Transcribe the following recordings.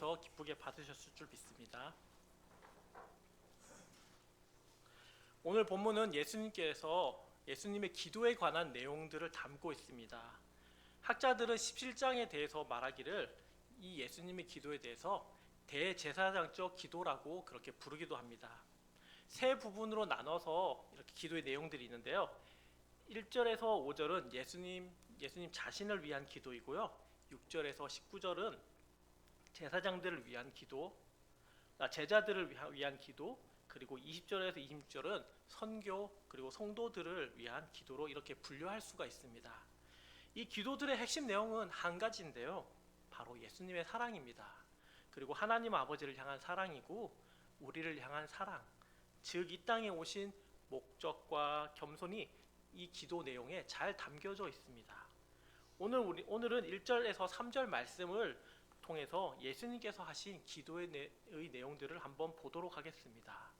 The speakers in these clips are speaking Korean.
주님께서 기쁘게 받으셨을 줄 믿습니다. 오늘 본문은 예수님의 기도에 관한 내용들을 담고 있습니다. 학자들은 17장에 대해서 말하기를 이 예수님의 기도에 대해서 대제사장적 기도라고 그렇게 부르기도 합니다. 세 부분으로 나눠서 이렇게 기도의 내용들이 있는데요. 1절에서 5절은 예수님 자신을 위한 기도이고요. 6절에서 19절은 제사장들을 위한 기도, 제자들을 위한 기도, 그리고 20절에서 26절은 선교 그리고 성도들을 위한 기도로 이렇게 분류할 수가 있습니다. 이 기도들의 핵심 내용은 한 가지인데요. 바로 예수님의 사랑입니다. 그리고 하나님 아버지를 향한 사랑이고 우리를 향한 사랑, 즉 이 땅에 오신 목적과 겸손이 이 기도 내용에 잘 담겨져 있습니다. 오늘은 1절에서 3절 말씀을 통해서 예수님께서 하신 기도의 내용들을 한번 보도록 하겠습니다.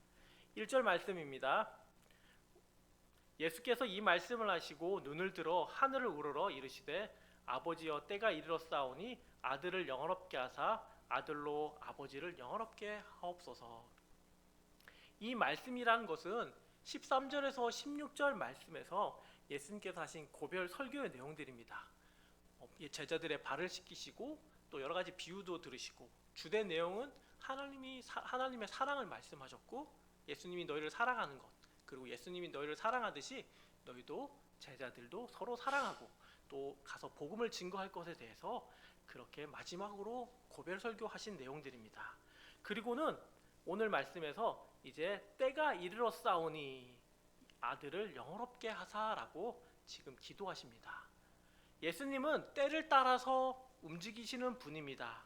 1절 말씀입니다. 예수께서 이 말씀을 하시고 눈을 들어 하늘을 우러러 이르시되 아버지여 때가 이르렀사오니 아들을 영원롭게 하사 아들로 아버지를 영원롭게 하옵소서. 이 말씀이라는 것은 13절에서 16절 말씀에서 예수님께서 하신 고별 설교의 내용들입니다. 제자들의 발을 씻기시고 또 여러 가지 비유도 들으시고 주된 내용은 하나님의 사랑을 말씀하셨고 예수님이 너희를 사랑하는 것, 그리고 예수님이 너희를 사랑하듯이 너희도 제자들도 서로 사랑하고 또 가서 복음을 증거할 것에 대해서 그렇게 마지막으로 고별 설교하신 내용들입니다. 그리고는 오늘 말씀에서 이제 때가 이르렀사오니 아들을 영원롭게 하사라고 지금 기도하십니다. 예수님은 때를 따라서 움직이시는 분입니다.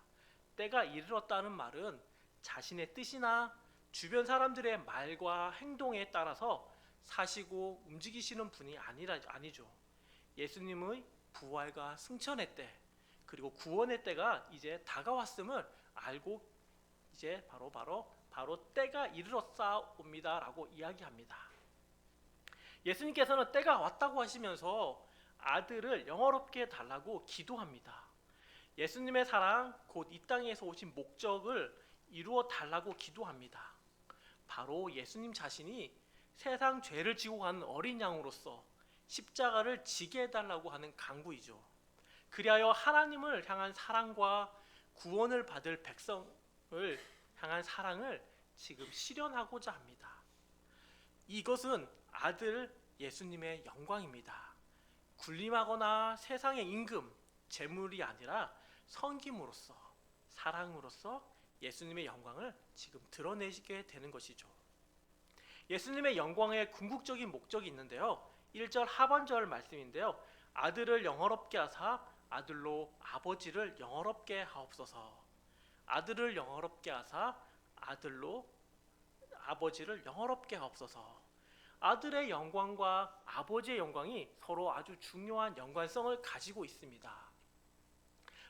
때가 이르렀다는 말은 자신의 뜻이나 주변 사람들의 말과 행동에 따라서 사시고 움직이시는 분이 아니죠. 예수님의 부활과 승천의 때 그리고 구원의 때가 이제 다가왔음을 알고 이제 바로 때가 이르렀사옵니다라고 이야기합니다. 예수님께서는 때가 왔다고 하시면서 아들을 영원롭게 달라고 기도합니다. 예수님의 사랑 곧 이 땅에서 오신 목적을 이루어 달라고 기도합니다. 바로 예수님 자신이 세상 죄를 지고 가는 어린 양으로서 십자가를 지게 해달라고 하는 강구이죠. 그리하여 하나님을 향한 사랑과 구원을 받을 백성을 향한 사랑을 지금 실현하고자 합니다. 이것은 아들 예수님의 영광입니다. 군림하거나 세상의 임금, 재물이 아니라 섬김으로써 사랑으로써 예수님의 영광을 지금 드러내시게 되는 것이죠. 예수님의 영광의 궁극적인 목적이 있는데요. 1절 하반절 말씀인데요. 아들을 영원롭게 하사 아들로 아버지를 영원롭게 하옵소서. 아들을 영원롭게 하사 아들로 아버지를 영원롭게 하옵소서. 아들의 영광과 아버지의 영광이 서로 아주 중요한 연관성을 가지고 있습니다.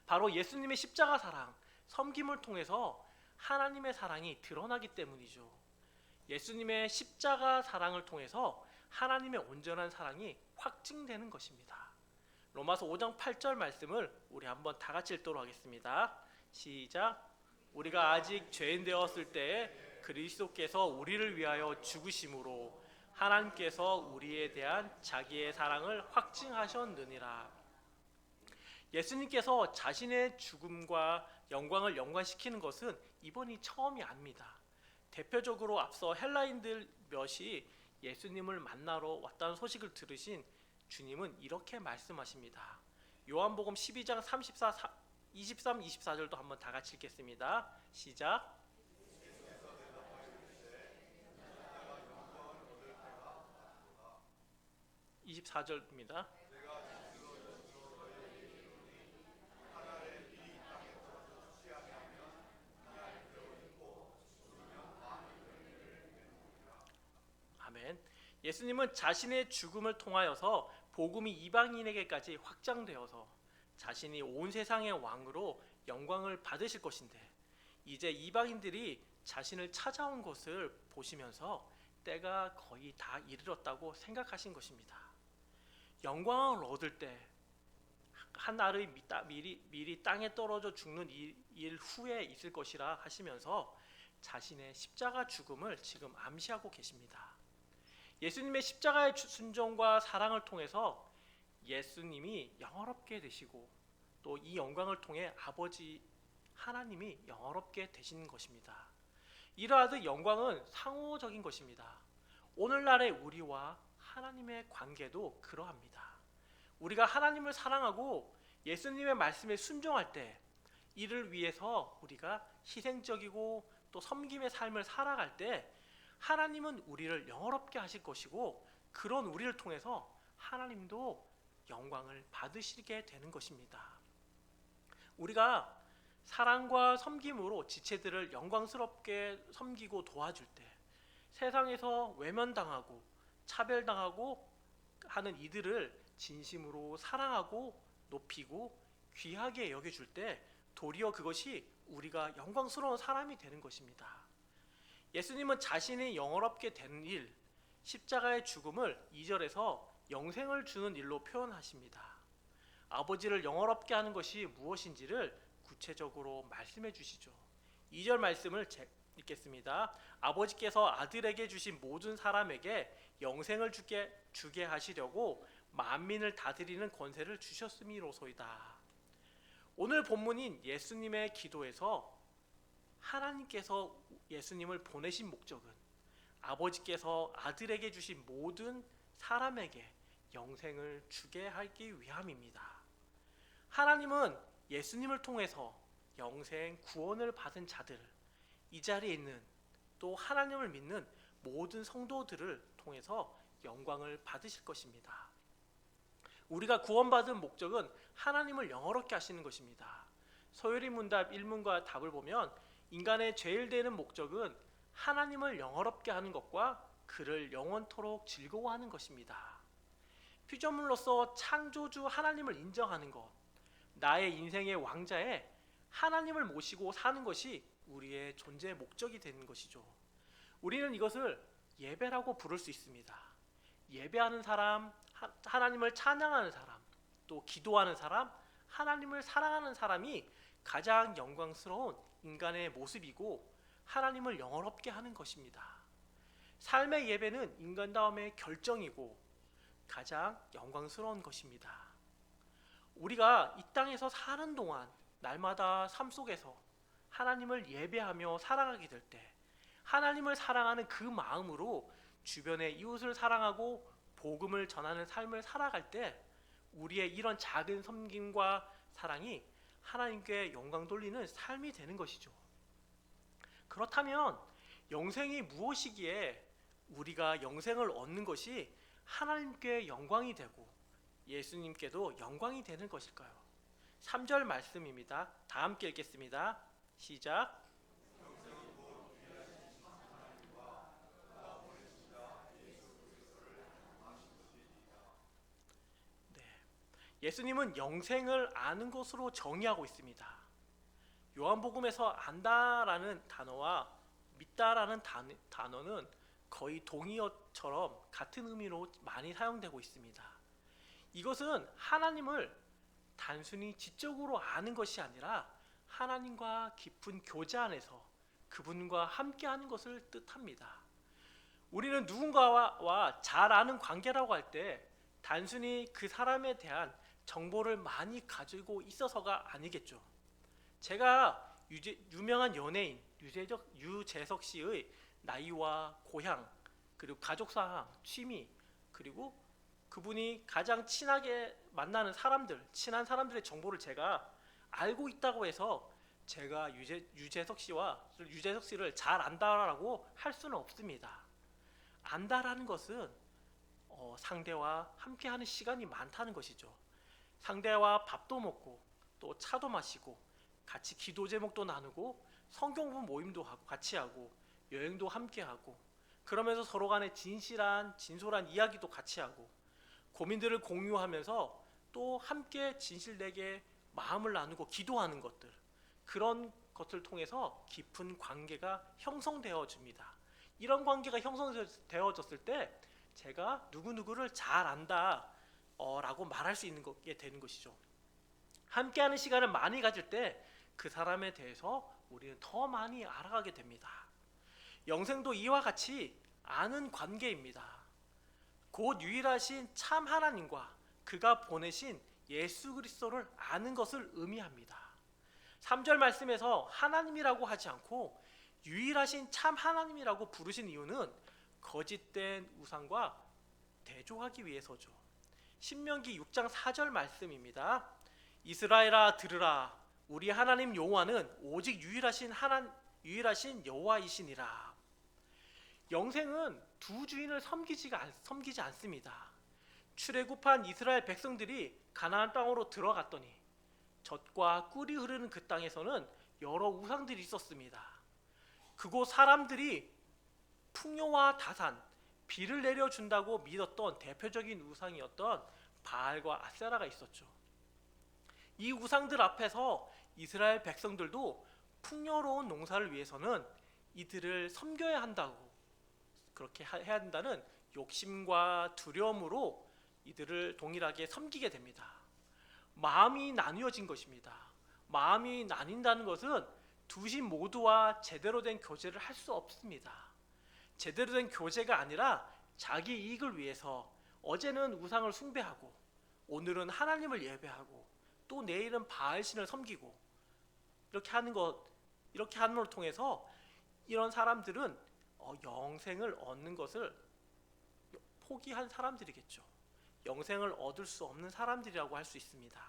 바로 예수님의 십자가 사랑, 섬김을 통해서 하나님의 사랑이 드러나기 때문이죠. 예수님의 십자가 사랑을 통해서 하나님의 온전한 사랑이 확증되는 것입니다. 로마서 5장 8절 말씀을 우리 한번 다 같이 읽도록 하겠습니다. 시작. 우리가 아직 죄인 되었을 때에 그리스도께서 우리를 위하여 죽으심으로 하나님께서 우리에 대한 자기의 사랑을 확증하셨느니라. 예수님께서 자신의 죽음과 영광을 연관시키는 것은 이번이 처음이 아닙니다. 대표적으로 앞서 헬라인들 몇이 예수님을 만나러 왔다는 소식을 들으신 주님은 이렇게 말씀하십니다. 요한복음 12장 23, 24절도 한번 다 같이 읽겠습니다. 시작. 24절입니다. 아멘. 예수님은 자신의 죽음을 통하여서 복음이 이방인에게까지 확장되어서 자신이 온 세상의 왕으로 영광을 받으실 것인데 이제 이방인들이 자신을 찾아온 것을 보시면서 때가 거의 다 이르렀다고 생각하신 것입니다. 영광을 얻을 때 한 알의 미리 땅에 떨어져 죽는 일 후에 있을 것이라 하시면서 자신의 십자가 죽음을 지금 암시하고 계십니다. 예수님의 십자가의 순종과 사랑을 통해서 예수님이 영화롭게 되시고 또 이 영광을 통해 아버지 하나님이 영화롭게 되시는 것입니다. 이러하듯 영광은 상호적인 것입니다. 오늘날의 우리와 하나님의 관계도 그러합니다. 우리가 하나님을 사랑하고 예수님의 말씀에 순종할 때 이를 위해서 우리가 희생적이고 또 섬김의 삶을 살아갈 때 하나님은 우리를 영화롭게 하실 것이고 그런 우리를 통해서 하나님도 영광을 받으시게 되는 것입니다. 우리가 사랑과 섬김으로 지체들을 영광스럽게 섬기고 도와줄 때 세상에서 외면당하고 차별당하고 하는 이들을 진심으로 사랑하고 높이고 귀하게 여겨줄 때 도리어 그것이 우리가 영광스러운 사람이 되는 것입니다. 예수님은 자신이 영화롭게 되는 일, 십자가의 죽음을 2절에서 영생을 주는 일로 표현하십니다. 아버지를 영화롭게 하는 것이 무엇인지를 구체적으로 말씀해 주시죠. 2절 말씀을 읽겠습니다. 아버지께서 아들에게 주신 모든 사람에게 영생을 주게 하시려고 만민을 다스리는 권세를 주셨음이로소이다. 오늘 본문인 예수님의 기도에서 하나님께서 예수님을 보내신 목적은 아버지께서 아들에게 주신 모든 사람에게 영생을 주게 하기 위함입니다. 하나님은 예수님을 통해서 영생 구원을 받은 자들, 이 자리에 있는 또 하나님을 믿는 모든 성도들을 통해서 영광을 받으실 것입니다. 우리가 구원받은 목적은 하나님을 영화롭게 하시는 것입니다. 서유리 문답 1문과 답을 보면 인간의 제일 되는 목적은 하나님을 영화롭게 하는 것과 그를 영원토록 즐거워하는 것입니다. 피조물로서 창조주 하나님을 인정하는 것, 나의 인생의 왕자에 하나님을 모시고 사는 것이 우리의 존재의 목적이 되는 것이죠. 우리는 이것을 예배라고 부를 수 있습니다. 예배하는 사람, 하나님을 찬양하는 사람, 또 기도하는 사람, 하나님을 사랑하는 사람이 가장 영광스러운 인간의 모습이고 하나님을 영화롭게 하는 것입니다. 삶의 예배는 인간다움의 결정이고 가장 영광스러운 것입니다. 우리가 이 땅에서 사는 동안 날마다 삶 속에서 하나님을 예배하며 살아가게 될 때 하나님을 사랑하는 그 마음으로 주변의 이웃을 사랑하고 복음을 전하는 삶을 살아갈 때 우리의 이런 작은 섬김과 사랑이 하나님께 영광 돌리는 삶이 되는 것이죠. 그렇다면 영생이 무엇이기에 우리가 영생을 얻는 것이 하나님께 영광이 되고 예수님께도 영광이 되는 것일까요? 3절 말씀입니다. 다 함께 읽겠습니다. 시작. 네. 예수님은 영생을 아는 것으로 정의하고 있습니다. 요한복음에서 안다라는 단어와 믿다라는 단어는 거의 동의어처럼 같은 의미로 많이 사용되고 있습니다. 이것은 하나님을 단순히 지적으로 아는 것이 아니라 하나님과 깊은 교제 안에서 그분과 함께하는 것을 뜻합니다. 우리는 누군가와 잘 아는 관계라고 할 때 단순히 그 사람에 대한 정보를 많이 가지고 있어서가 아니겠죠. 제가 유명한 연예인 유재석 씨의 나이와 고향 그리고 가족사항, 취미 그리고 그분이 가장 친하게 만나는 사람들, 친한 사람들의 정보를 제가 알고 있다고 해서 제가 유재석 씨를 잘 안다라고 할 수는 없습니다. 안다라는 것은 상대와 함께하는 시간이 많다는 것이죠. 상대와 밥도 먹고 또 차도 마시고 같이 기도 제목도 나누고 성경부 모임도 같이 하고 여행도 함께 하고 그러면서 서로 간에 진솔한 이야기도 같이 하고 고민들을 공유하면서 또 함께 진실되게 마음을 나누고 기도하는 것들, 그런 것을 통해서 깊은 관계가 형성되어집니다. 이런 관계가 형성되어졌을 때 제가 누구누구를 잘 안다 라고 말할 수 있는 게 되는 것이죠. 함께하는 시간을 많이 가질 때 그 사람에 대해서 우리는 더 많이 알아가게 됩니다. 영생도 이와 같이 아는 관계입니다. 곧 유일하신 참 하나님과 그가 보내신 예수 그리스도를 아는 것을 의미합니다. 3절 말씀에서 하나님이라고 하지 않고 유일하신 참 하나님이라고 부르신 이유는 거짓된 우상과 대조하기 위해서죠. 신명기 6장 4절 말씀입니다. 이스라엘아 들으라, 우리 하나님 여호와는 오직 유일하신 여호와이시니라. 영생은 두 주인을 섬기지 않습니다. 출애굽한 이스라엘 백성들이 가나안 땅으로 들어갔더니 젖과 꿀이 흐르는 그 땅에서는 여러 우상들이 있었습니다. 그곳 사람들이 풍요와 다산, 비를 내려준다고 믿었던 대표적인 우상이었던 바알과 아세라가 있었죠. 이 우상들 앞에서 이스라엘 백성들도 풍요로운 농사를 위해서는 이들을 섬겨야 한다고, 그렇게 해야 한다는 욕심과 두려움으로 이들을 동일하게 섬기게 됩니다. 마음이 나뉘어진 것입니다. 마음이 나뉜다는 것은 두 신 모두와 제대로 된 교제를 할 수 없습니다. 제대로 된 교제가 아니라 자기 이익을 위해서 어제는 우상을 숭배하고 오늘은 하나님을 예배하고 또 내일은 바알신을 섬기고 이렇게 하는 걸 통해서 이런 사람들은 영생을 얻는 것을 포기한 사람들이겠죠. 영생을 얻을 수 없는 사람들이라고 할 수 있습니다.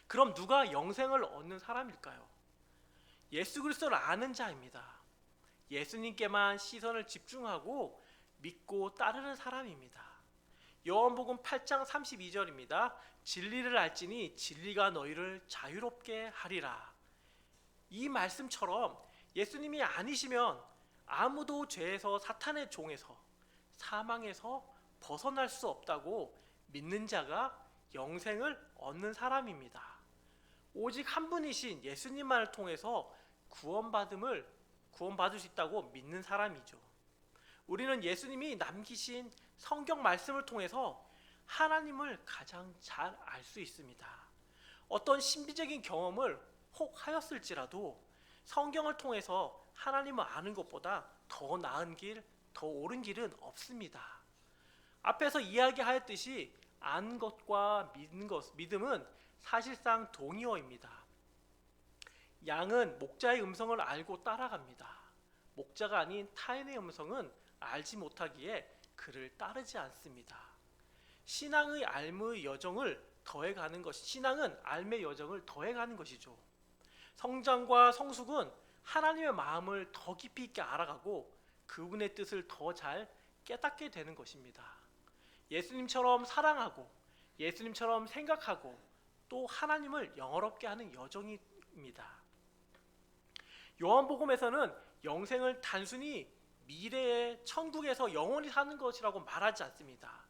그럼 누가 영생을 얻는 사람일까요? 예수 그리스도를 아는 자입니다. 예수님께만 시선을 집중하고 믿고 따르는 사람입니다. 요한복음 8장 32절입니다. 진리를 알지니 진리가 너희를 자유롭게 하리라. 이 말씀처럼 예수님이 아니시면 아무도 죄에서, 사탄의 종에서, 사망에서 벗어날 수 없다고 믿는 자가 영생을 얻는 사람입니다. 오직 한 분이신 예수님만을 통해서 구원받을 수 있다고 믿는 사람이죠. 우리는 예수님이 남기신 성경 말씀을 통해서 하나님을 가장 잘 알 수 있습니다. 어떤 신비적인 경험을 혹 하였을지라도 성경을 통해서 하나님을 아는 것보다 더 나은 길, 더 옳은 길은 없습니다. 앞에서 이야기하였듯이 아는 것과 믿음은 사실상 동의어입니다. 양은 목자의 음성을 알고 따라갑니다. 목자가 아닌 타인의 음성은 알지 못하기에 그를 따르지 않습니다. 신앙은 알의 여정을 더해가는 것이죠. 성장과 성숙은 하나님의 마음을 더 깊이 있게 알아가고 그분의 뜻을 더 잘 깨닫게 되는 것입니다. 예수님처럼 사랑하고 예수님처럼 생각하고 또 하나님을 영화롭게 하는 여정입니다. 요한복음에서는 영생을 단순히 미래의 천국에서 영원히 사는 것이라고 말하지 않습니다.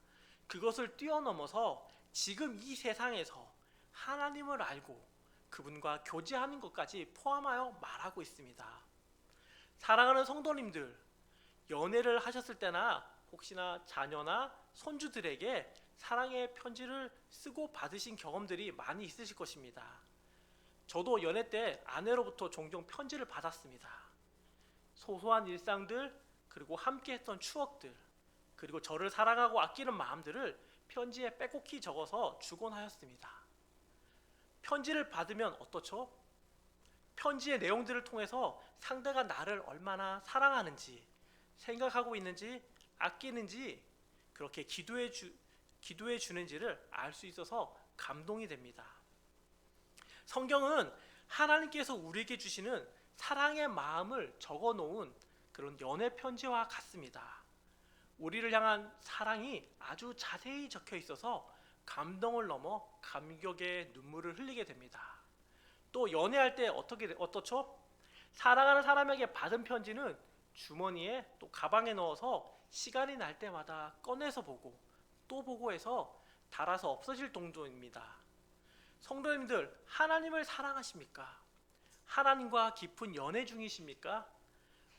그것을 뛰어넘어서 지금 이 세상에서 하나님을 알고 그분과 교제하는 것까지 포함하여 말하고 있습니다. 사랑하는 성도님들, 연애를 하셨을 때나 혹시나 자녀나 손주들에게 사랑의 편지를 쓰고 받으신 경험들이 많이 있으실 것입니다. 저도 연애 때 아내로부터 종종 편지를 받았습니다. 소소한 일상들, 그리고 함께 했던 추억들, 그리고 저를 사랑하고 아끼는 마음들을 편지에 빼곡히 적어서 주곤 하였습니다. 편지를 받으면 어떻죠? 편지의 내용들을 통해서 상대가 나를 얼마나 사랑하는지, 생각하고 있는지, 아끼는지, 그렇게 기도해 주는지를 알 수 있어서 감동이 됩니다. 성경은 하나님께서 우리에게 주시는 사랑의 마음을 적어 놓은 그런 연애 편지와 같습니다. 우리를 향한 사랑이 아주 자세히 적혀 있어서 감동을 넘어 감격의 눈물을 흘리게 됩니다. 또 연애할 때 어떻죠? 사랑하는 사람에게 받은 편지는 주머니에 또 가방에 넣어서 시간이 날 때마다 꺼내서 보고 또 보고 해서 닳아서 없어질 정도입니다. 성도님들, 하나님을 사랑하십니까? 하나님과 깊은 연애 중이십니까?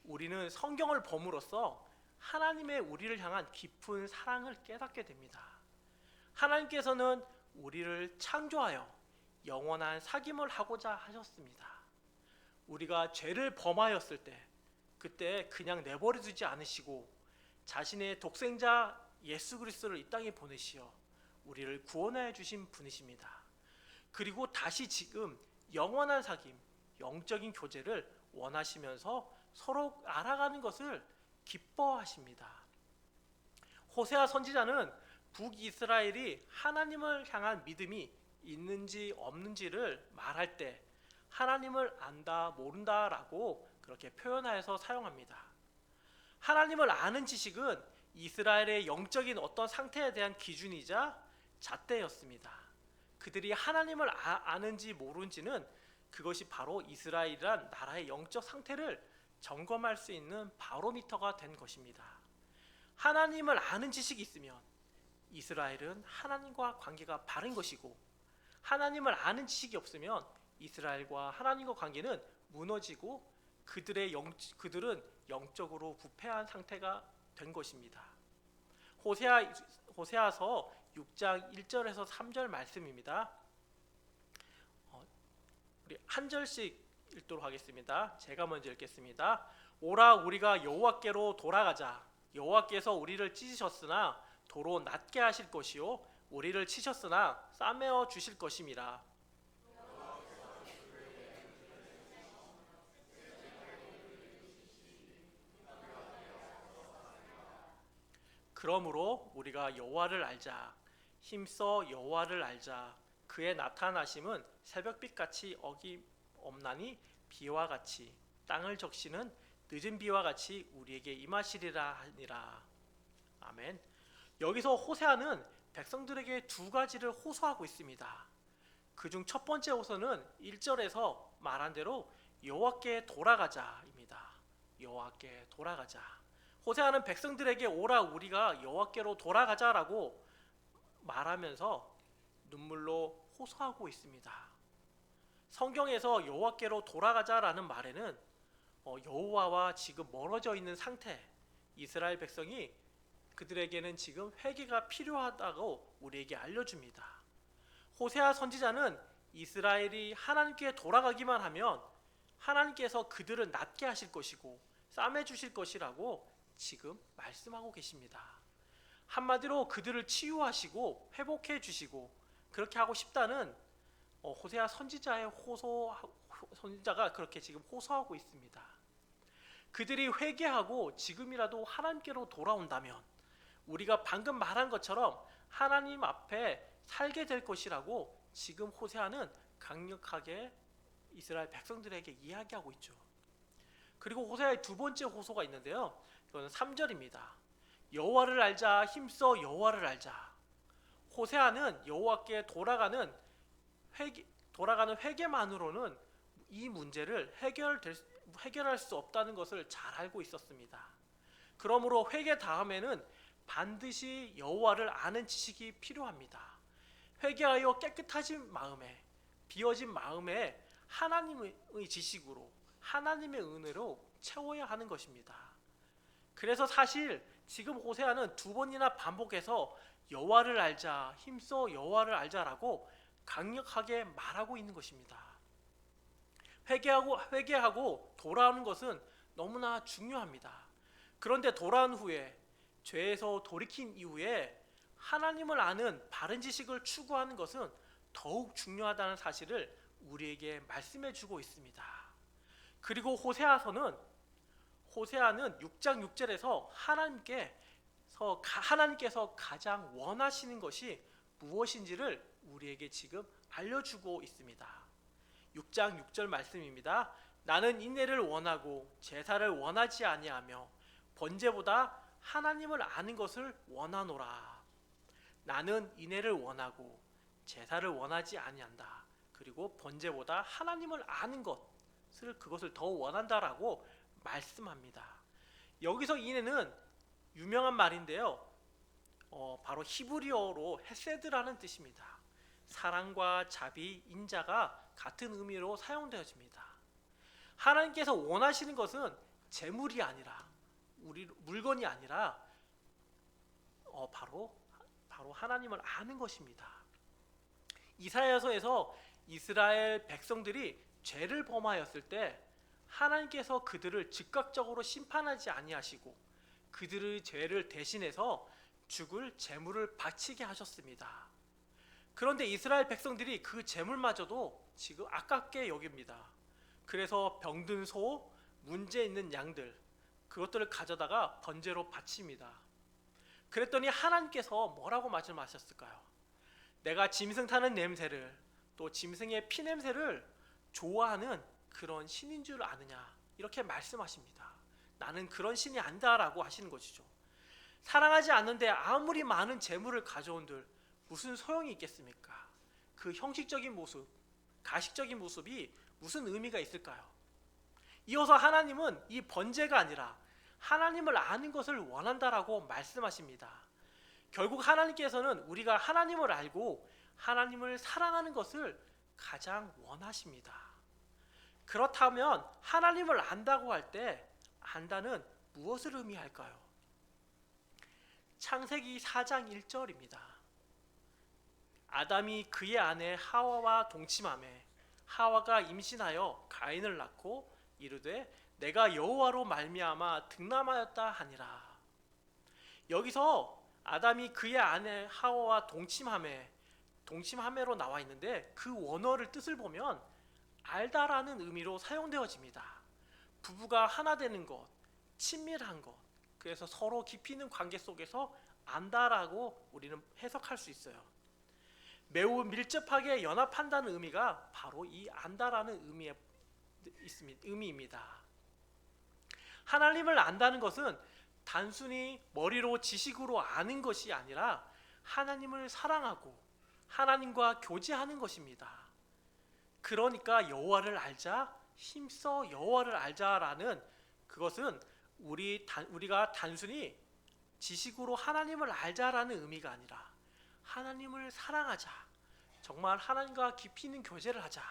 우리는 성경을 봄으로써 하나님의 우리를 향한 깊은 사랑을 깨닫게 됩니다. 하나님께서는 우리를 창조하여 영원한 사귐을 하고자 하셨습니다. 우리가 죄를 범하였을 때 그때 그냥 내버려 두지 않으시고 자신의 독생자 예수 그리스도를 이 땅에 보내시어 우리를 구원하여 주신 분이십니다. 그리고 다시 지금 영원한 사귐, 영적인 교제를 원하시면서 서로 알아가는 것을 기뻐하십니다. 호세아 선지자는 북이스라엘이 하나님을 향한 믿음이 있는지 없는지를 말할 때 하나님을 안다 모른다라고 그렇게 표현하여서 사용합니다. 하나님을 아는 지식은 이스라엘의 영적인 어떤 상태에 대한 기준이자 잣대였습니다. 그들이 하나님을 아는지 모르는지는 그것이 바로 이스라엘이란 나라의 영적 상태를 점검할 수 있는 바로미터가 된 것입니다. 하나님을 아는 지식이 있으면 이스라엘은 하나님과 관계가 바른 것이고, 하나님을 아는 지식이 없으면 이스라엘과 하나님과 관계는 무너지고 그들은 영적으로 부패한 상태가 된 것입니다. 호세아서 6장 1절에서 3절 말씀입니다. 우리 한 절씩 읽도록 하겠습니다. 제가 먼저 읽겠습니다. 오라 우리가 여호와께로 돌아가자. 여호와께서 우리를 찢으셨으나 도로 낮게 하실 것이요 우리를 치셨으나 싸매어 주실 것임이라. 그러므로 우리가 여호와를 알자. 힘써 여호와를 알자. 그의 나타나심은 새벽빛같이 어김없나니 비와 같이 땅을 적시는 늦은 비와 같이 우리에게 임하시리라 하니라. 아멘. 여기서 호세아는 백성들에게 두 가지를 호소하고 있습니다. 그중 첫 번째 호소는 1절에서 말한 대로 여호와께 돌아가자입니다. 여호와께 돌아가자. 호세아는 백성들에게 오라 우리가 여호와께로 돌아가자라고 말하면서 눈물로 호소하고 있습니다. 성경에서 여호와께로 돌아가자라는 말에는 여호와와 지금 멀어져 있는 상태, 이스라엘 백성이 그들에게는 지금 회개가 필요하다고 우리에게 알려줍니다. 호세아 선지자는 이스라엘이 하나님께 돌아가기만 하면 하나님께서 그들을 낫게 하실 것이고 싸매 주실 것이라고 지금 말씀하고 계십니다. 한마디로 그들을 치유하시고 회복해 주시고 그렇게 하고 싶다는 호세아 선지자가 그렇게 지금 호소하고 있습니다. 그들이 회개하고 지금이라도 하나님께로 돌아온다면 우리가 방금 말한 것처럼 하나님 앞에 살게 될 것이라고 지금 호세아는 강력하게 이스라엘 백성들에게 이야기하고 있죠. 그리고 호세아의 두 번째 호소가 있는데요. 이거는 3절입니다. 여호와를 알자, 힘써 여호와를 알자. 호세아는 여호와께 돌아가는 회개만으로는 이 문제를 해결할 수 없다는 것을 잘 알고 있었습니다. 그러므로 회개 다음에는 반드시 여호와를 아는 지식이 필요합니다. 회개하여 깨끗해진 마음에, 비워진 마음에 하나님의 지식으로, 하나님의 은혜로 채워야 하는 것입니다. 그래서 사실 지금 호세아는 두 번이나 반복해서 여호와를 알자, 힘써 여호와를 알자라고 강력하게 말하고 있는 것입니다. 회개하고 돌아오는 것은 너무나 중요합니다. 그런데 돌아온 후에, 죄에서 돌이킨 이후에 하나님을 아는 바른 지식을 추구하는 것은 더욱 중요하다는 사실을 우리에게 말씀해 주고 있습니다. 그리고 호세아는 6장 6절에서 하나님께서 가장 원하시는 것이 무엇인지를 우리에게 지금 알려주고 있습니다. 6장 6절 말씀입니다. 나는 인내를 원하고 제사를 원하지 아니하며 번제보다 하나님을 아는 것을 원하노라. 나는 인내를 원하고 제사를 원하지 아니한다. 그리고 번제보다 하나님을 아는 그것을 더 원한다라고 말씀합니다. 여기서 인내는 유명한 말인데요. 바로 히브리어로 헤세드라는 뜻입니다. 사랑과 자비, 인자가 같은 의미로 사용되어집니다. 하나님께서 원하시는 것은 재물이 아니라, 물건이 아니라 바로 하나님을 아는 것입니다. 이사야서에서 이스라엘 백성들이 죄를 범하였을 때 하나님께서 그들을 즉각적으로 심판하지 아니하시고 그들의 죄를 대신해서 죽을 제물을 바치게 하셨습니다. 그런데 이스라엘 백성들이 그 제물마저도 지금 아깝게 여깁니다. 그래서 병든 소, 문제 있는 양들, 그것들을 가져다가 번제로 바칩니다. 그랬더니 하나님께서 뭐라고 말씀하셨을까요? 내가 짐승 타는 냄새를, 또 짐승의 피 냄새를 좋아하는 그런 신인 줄 아느냐, 이렇게 말씀하십니다. 나는 그런 신이 아니다라고 하시는 것이죠. 사랑하지 않는데 아무리 많은 재물을 가져온들 무슨 소용이 있겠습니까? 그 형식적인 모습, 가식적인 모습이 무슨 의미가 있을까요? 이어서 하나님은 이 번제가 아니라 하나님을 아는 것을 원한다라고 말씀하십니다. 결국 하나님께서는 우리가 하나님을 알고 하나님을 사랑하는 것을 가장 원하십니다. 그렇다면 하나님을 안다고 할 때 안다는 무엇을 의미할까요? 창세기 4장 1절입니다. 아담이 그의 아내 하와와 동침하매 하와가 임신하여 가인을 낳고 이르되 내가 여호와로 말미암아 득남하였다 하니라. 여기서 아담이 그의 아내 하와와 동침하매로 나와 있는데 그 원어를 뜻을 보면 알다라는 의미로 사용되어집니다. 부부가 하나 되는 것, 친밀한 것, 그래서 서로 깊이 있는 관계 속에서 안다라고 우리는 해석할 수 있어요. 매우 밀접하게 연합한다는 의미가 바로 이 안다라는 의미입니다. 하나님을 안다는 것은 단순히 머리로 지식으로 아는 것이 아니라 하나님을 사랑하고 하나님과 교제하는 것입니다. 그러니까 여호와를 알자, 힘써 여호와를 알자라는 그것은 우리가 단순히 지식으로 하나님을 알자라는 의미가 아니라 하나님을 사랑하자, 정말 하나님과 깊이 있는 교제를 하자,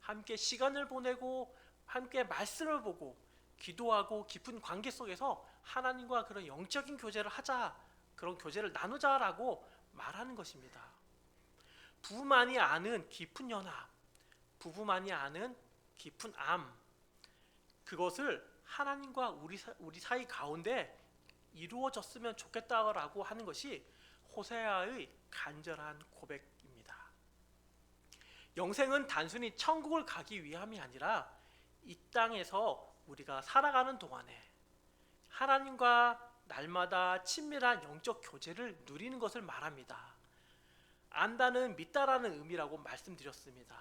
함께 시간을 보내고 함께 말씀을 보고 기도하고 깊은 관계 속에서 하나님과 그런 영적인 교제를 하자, 그런 교제를 나누자라고 말하는 것입니다. 부부만이 아는 깊은 연합, 부부만이 아는 깊은 암, 그것을 하나님과 우리 사이 가운데 이루어졌으면 좋겠다라고 하는 것이 호세아의 간절한 고백입니다. 영생은 단순히 천국을 가기 위함이 아니라 이 땅에서 우리가 살아가는 동안에 하나님과 날마다 친밀한 영적 교제를 누리는 것을 말합니다. 안다는 믿다라는 의미라고 말씀드렸습니다.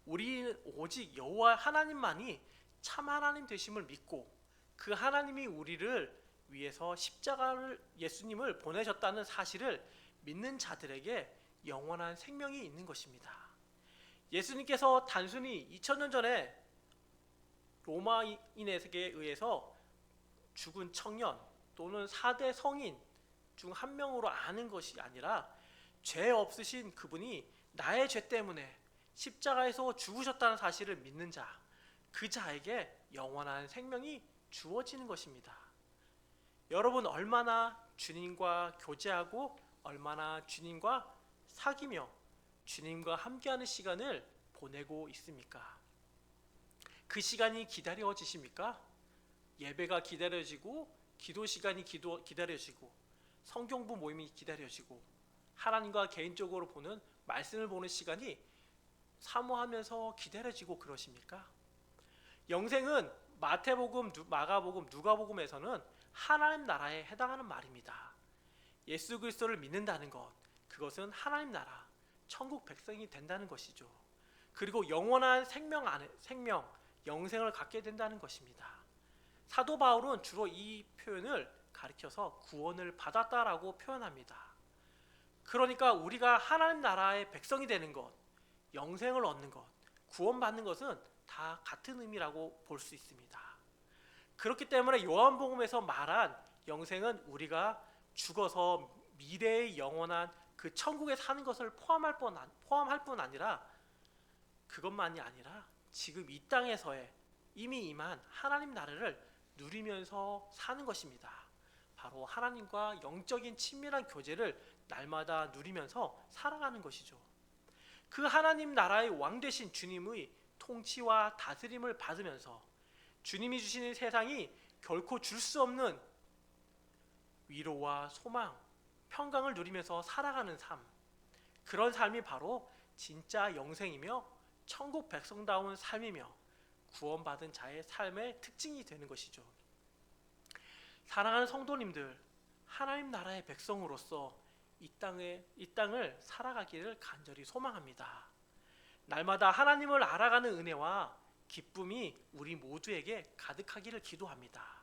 우리는 오직 여호와 하나님만이 참 하나님 되심을 믿고 그 하나님이 우리를 위해서 예수님을 보내셨다는 사실을 믿는 자들에게 영원한 생명이 있는 것입니다. 예수님께서 단순히 2000년 전에 로마인에게 의해서 죽은 청년 또는 4대 성인 중 한 명으로 아는 것이 아니라 죄 없으신 그분이 나의 죄 때문에 십자가에서 죽으셨다는 사실을 믿는 자, 그 자에게 영원한 생명이 주어지는 것입니다. 여러분 얼마나 주님과 교제하고 얼마나 주님과 사귀며 주님과 함께하는 시간을 보내고 있습니까? 그 시간이 기다려지십니까? 예배가 기다려지고 기도 시간이 기다려지고 성경부 모임이 기다려지고 하나님과 개인적으로 보는 말씀을 보는 시간이 사모하면서 기다려지고 그러십니까? 영생은 마태복음, 마가복음, 누가복음에서는 하나님 나라에 해당하는 말입니다. 예수 그리스도를 믿는다는 것, 그것은 하나님 나라, 천국 백성이 된다는 것이죠. 그리고 영원한 생명, 영생을 갖게 된다는 것입니다. 사도 바울은 주로 이 표현을 가리켜서 구원을 받았다라고 표현합니다. 그러니까 우리가 하나님 나라의 백성이 되는 것, 영생을 얻는 것, 구원받는 것은 다 같은 의미라고 볼 수 있습니다. 그렇기 때문에 요한복음에서 말한 영생은 우리가 죽어서 미래의 영원한 그 천국에 사는 것을 포함할 뿐 아니라 그것만이 아니라 지금 이 땅에서의 이미 임한 하나님 나라를 누리면서 사는 것입니다. 바로 하나님과 영적인 친밀한 교제를 날마다 누리면서 살아가는 것이죠. 그 하나님 나라의 왕 되신 주님의 통치와 다스림을 받으면서 주님이 주시는 세상이 결코 줄 수 없는 위로와 소망, 평강을 누리면서 살아가는 삶, 그런 삶이 바로 진짜 영생이며 천국 백성다운 삶이며 구원받은 자의 삶의 특징이 되는 것이죠. 사랑하는 성도님들, 하나님 나라의 백성으로서 이 땅을 살아가기를 간절히 소망합니다. 날마다 하나님을 알아가는 은혜와 기쁨이 우리 모두에게 가득하기를 기도합니다.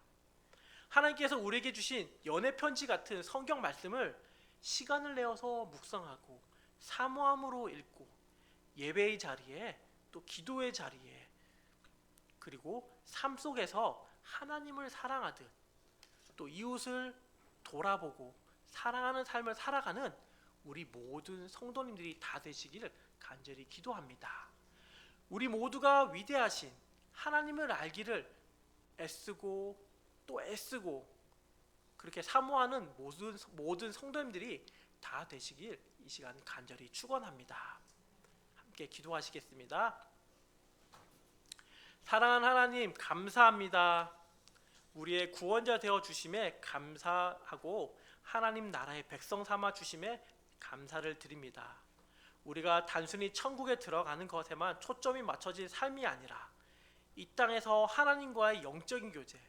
하나님께서 우리에게 주신 연애 편지 같은 성경 말씀을 시간을 내어서 묵상하고 사모함으로 읽고 예배의 자리에 또 기도의 자리에 그리고 삶 속에서 하나님을 사랑하듯 또 이웃을 돌아보고 사랑하는 삶을 살아가는 우리 모든 성도님들이 다 되시기를 간절히 기도합니다. 우리 모두가 위대하신 하나님을 알기를 애쓰고 또 애쓰고 그렇게 사모하는 모든 성도님들이 다 되시길 이 시간 간절히 축원합니다. 함께 기도하시겠습니다. 사랑하는 하나님, 감사합니다. 우리의 구원자 되어 주심에 감사하고 하나님 나라의 백성 삼아 주심에 감사를 드립니다. 우리가 단순히 천국에 들어가는 것에만 초점이 맞춰진 삶이 아니라 이 땅에서 하나님과의 영적인 교제,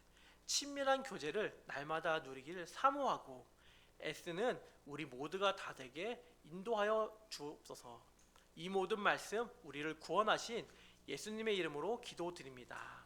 친밀한 교제를 날마다 누리기를 사모하고 애쓰는 우리 모두가 다 되게 인도하여 주옵소서. 이 모든 말씀 우리를 구원하신 예수님의 이름으로 기도드립니다.